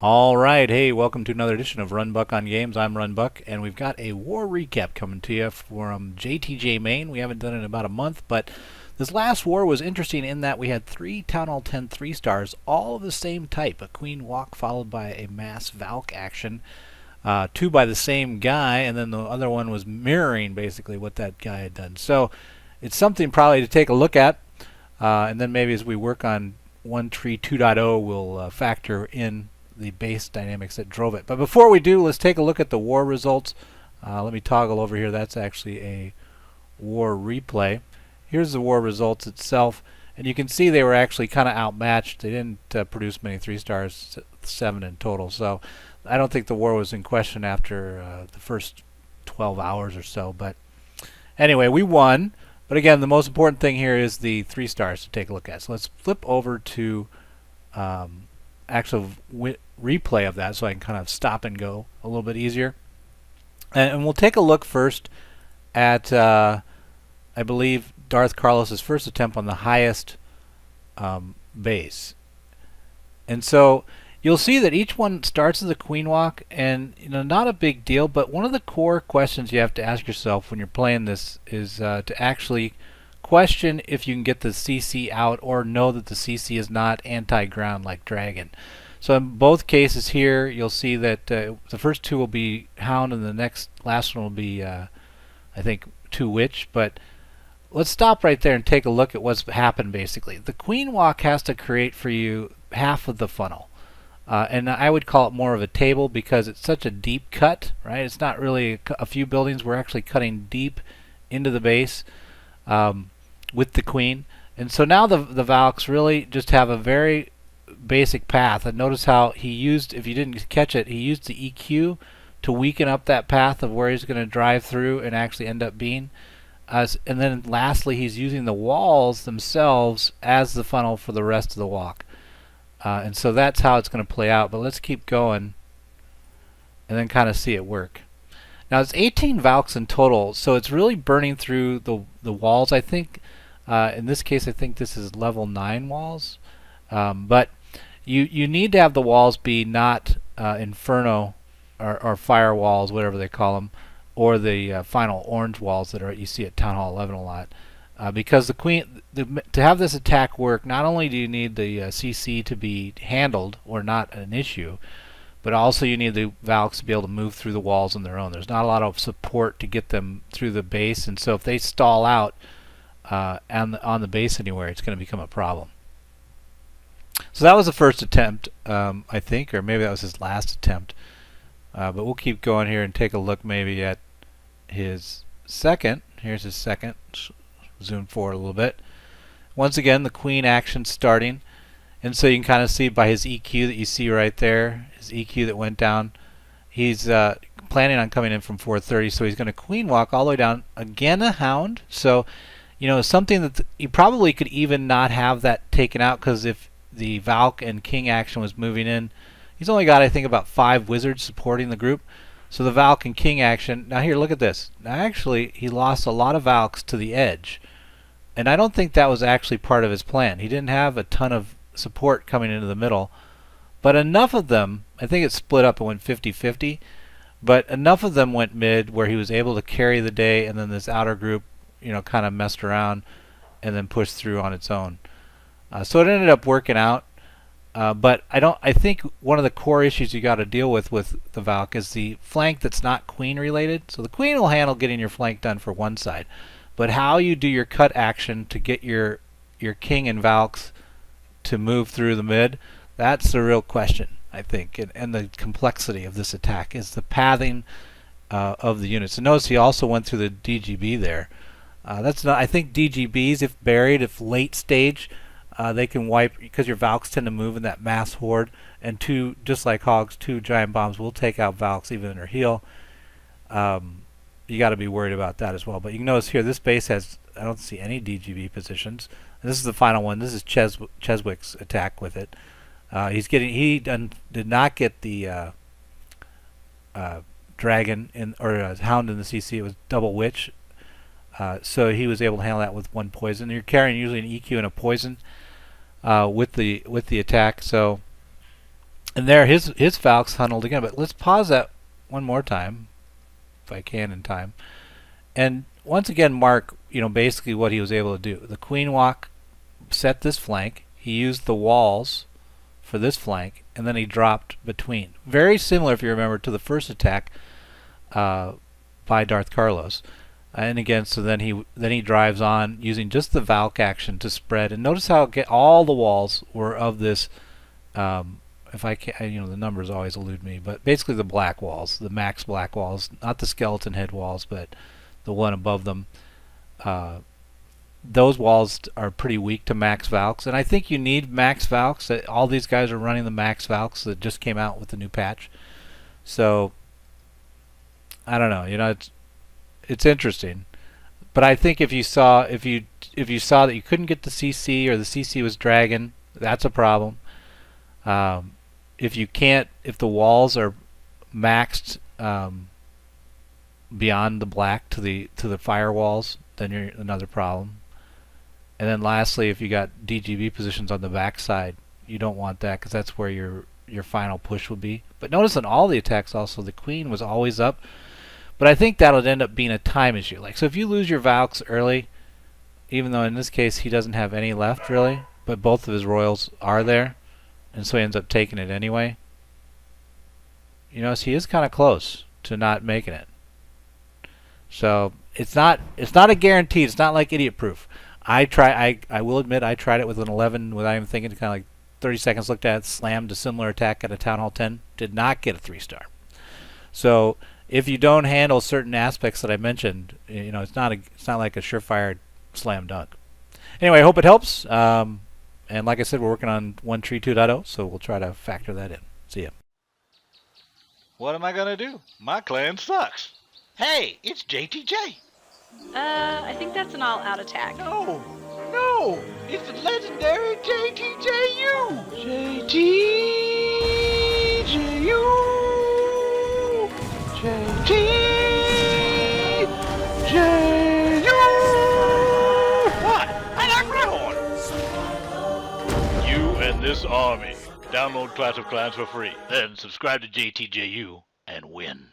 All right, hey, welcome to another edition of RunBuck on Games. I'm RunBuck, and we've got a war recap coming to you from JTJ Main. We haven't done it in about a month, but this last war was interesting in that we had 3 Town Hall 10 3-stars, all of the same type, a Queen Walk followed by a mass Valk action, 2 by the same guy, and then the other one was mirroring basically what that guy had done. So it's something probably to take a look at, and then maybe as we work on One Tree 2.0, we'll factor in the base dynamics that drove it. But before we do, let's take a look at the war results. Let me toggle over here. That's actually a war replay. Here's the war results itself, and you can see they were actually kind of outmatched. They didn't produce many 3-stars, 7 in total. So I don't think the war was in question after the first 12 hours or so. But anyway, we won. But again, the most important thing here is the 3-stars to take a look at. So let's flip over to actual replay of that so I can kind of stop and go a little bit easier. And we'll take a look first at, I believe, Darth Carlos's first attempt on the highest base. And so you'll see that each one starts as a Queen Walk, and not a big deal, but one of the core questions you have to ask yourself when you're playing this is to actually question if you can get the CC out or know that the CC is not anti-ground like Dragon. So in both cases here, you'll see that the first 2 will be Hound and the last one will be, I think, 2 Witch. But let's stop right there and take a look at what's happened basically. The Queen Walk has to create for you half of the funnel. And I would call it more of a table because it's such a deep cut, right? It's not really a few buildings. We're actually cutting deep into the base with the Queen. And so now the Valks really just have a very basic path. And notice how he used, if you didn't catch it, he used the EQ to weaken up that path of where he's going to drive through and actually end up being. And then lastly, he's using the walls themselves as the funnel for the rest of the walk. And so that's how it's going to play out. But let's keep going and then kind of see it work. Now it's 18 Valks in total, so it's really burning through the walls. I think in this case, I think this is level 9 walls. But you need to have the walls be not Inferno or Fire walls, whatever they call them, or the final orange walls that you see at Town Hall 11 a lot. Because the Queen, to have this attack work, not only do you need the CC to be handled or not an issue, but also you need the Valks to be able to move through the walls on their own. There's not a lot of support to get them through the base, and so if they stall out on the base anywhere, it's going to become a problem. So that was the first attempt, I think, or maybe that was his last attempt. But we'll keep going here and take a look maybe at his second. Here's his second. Zoom forward a little bit. Once again, the Queen action starting. And so you can kind of see by his EQ that you see right there, his EQ that went down. He's planning on coming in from 430, so he's going to Queen Walk all the way down. Again, a Hound. So, something that you probably could even not have that taken out, because if the Valk and King action was moving in, he's only got, I think, about 5 wizards supporting the group. So the Valk and King action. Now here, look at this. Now actually, he lost a lot of Valks to the edge. And I don't think that was actually part of his plan. He didn't have a ton of support coming into the middle. But enough of them, I think it split up and went 50-50. But enough of them went mid where he was able to carry the day, and then this outer group, kind of messed around and then pushed through on its own. So it ended up working out. But I think one of the core issues you got to deal with the Valk is the flank that's not Queen related. So the Queen will handle getting your flank done for one side, but how you do your cut action to get your King and Valks to move through the mid, that's the real question, I think, and the complexity of this attack is the pathing of the units. And notice he also went through the DGB there. That's not. I think DGBs, if buried, if late stage, they can wipe, because your Valks tend to move in that mass horde, and just like Hogs, 2 giant bombs will take out Valks even in their heal. You got to be worried about that as well. But you can notice here, this base has, I don't see any DGB positions. And this is the final one. This is Chezwick's attack with it. He did not get the Dragon or Hound in the CC. It was double Witch. So he was able to handle that with 1 poison. You're carrying usually an EQ and a poison with the attack. So And there, his Valks huddled again. But let's pause that one more time, if I can in time. And once again, mark, basically what he was able to do. The Queen Walk set this flank. He used the walls for this flank, and then he dropped between. Very similar, if you remember, to the first attack by Darth Carlos. And again, so then he drives on using just the Valk action to spread. And notice how all the walls were of this. If I can, the numbers always elude me, but basically the black walls, the max black walls, not the skeleton head walls, but the one above them. Those walls are pretty weak to max Valks, and I think you need max Valks. All these guys are running the max Valks that just came out with the new patch. So I don't know. It's interesting, but I think if you saw that you couldn't get the CC or the CC was dragging, that's a problem. If the walls are maxed beyond the black to the firewalls, then you're another problem. And then lastly, if you got DGB positions on the back side, you don't want that because that's where your final push will be. But notice in all the attacks also the Queen was always up. But I think that'll end up being a time issue. Like, so if you lose your Valks early, even though in this case he doesn't have any left really, but both of his Royals are there, and so he ends up taking it anyway. So he is kind of close to not making it. So it's not a guarantee. It's not like idiot proof. I will admit I tried it with an 11 without even thinking. Kind of like 30 seconds, looked at it, slammed a similar attack at a Town Hall 10. Did not get a 3-star. So if you don't handle certain aspects that I mentioned, it's not like a surefire slam dunk. Anyway, I hope it helps. And like I said, we're working on 1.3 2.0, so we'll try to factor that in. See ya. What am I gonna do? My clan sucks. Hey, it's JTJ. I think that's an all-out attack. No, it's the legendary JTJU. JTJU. What? I like my horn. You and this army. Download Clash of Clans for free. Then subscribe to JTJU and win.